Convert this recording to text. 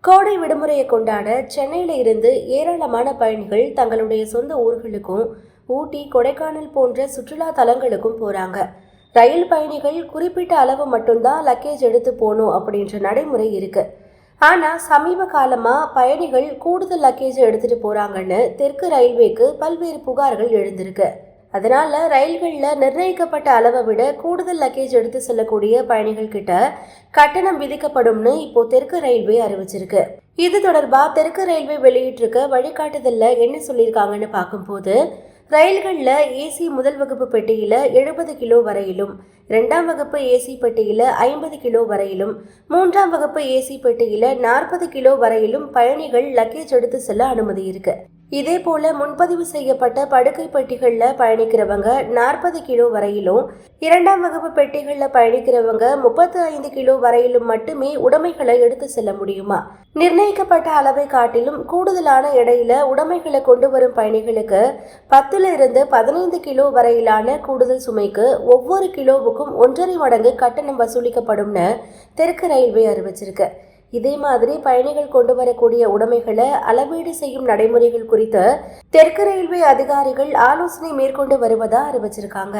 கோடை விடுமுறையை கொண்டாட சென்னையில இருந்து ஏராளமான பயணிகள் தங்களுடைய சொந்த ஊர்களுக்கும் ஊட்டி, கொடைக்கானல் போன்ற சுற்றுலா தலங்களுக்கும் போறாங்க. ரயில் பயணிகள் குறிப்பிட்ட அளவு மட்டும்தான் லக்கேஜ் எடுத்து போகணும் அப்படின்ற நடைமுறை இருக்கு. ஆனா சமீப காலமா பயணிகள் கூடுதல் லக்கேஜ் எடுத்துட்டு போறாங்கன்னு தெற்கு ரயில்வேக்கு பல்வேறு புகார்கள் எழுந்திருக்கு. அதனால ரயில்கள்ல நிர்ணயிக்கப்பட்ட அளவை விட கூடுதல் லக்கேஜ் எடுத்து செல்லக்கூடிய பயணிகள் கிட்ட கட்டணம் விதிக்கப்படும்னு இப்போ தெற்கு ரயில்வே அறிவிச்சிருக்கு. இது தொடர்பா தெற்கு ரயில்வே வெளியிட்டிருக்க வழிகாட்டுதல்ல என்ன சொல்லியிருக்காங்கன்னு பார்க்கும்போது, ரயில்கள்ல ஏசி முதல் வகுப்பு பெட்டியில 70 கிலோ வரையிலும், 2ஆம் வகுப்பு ஏசி பெட்டியில 50 கிலோ வரையிலும், 3ஆம் வகுப்பு ஏசி பெட்டியில 40 கிலோ வரையிலும் பயணிகள் லக்கேஜ் எடுத்து செல்ல அனுமதி இருக்கு. இதே போல முன்பதிவு செய்யப்பட்ட படுக்கை பெட்டிகள்ல பயணிக்கிறவங்க 40 கிலோ வரையிலும், 2ஆம் வகுப்பு பெட்டிகள்ல பயணிக்கிறவங்க 35 கிலோ வரையிலும் மட்டுமே உடைமைகளை எடுத்து செல்ல முடியுமா? நிர்ணயிக்கப்பட்ட அளவை காட்டிலும் கூடுதலான எடையில உடைமைகளை கொண்டு வரும் பயணிகளுக்கு 10 இருந்து 15 கிலோ வரையிலான கூடுதல் சுமைக்கு ஒவ்வொரு கிலோவுக்கும் 1.5 மடங்கு கட்டணம் வசூலிக்கப்படும்னு தெற்கு ரயில்வே அறிவிச்சிருக்கு. இதே மாதிரி பயணிகள் கொண்டு வரக்கூடிய உடைமைகளை அளவீடு செய்யும் நடைமுறைகள் குறித்து தெற்கு ரயில்வே அதிகாரிகள் ஆலோசனை மேற்கொண்டு வருவதா அறிவிச்சிருக்காங்க.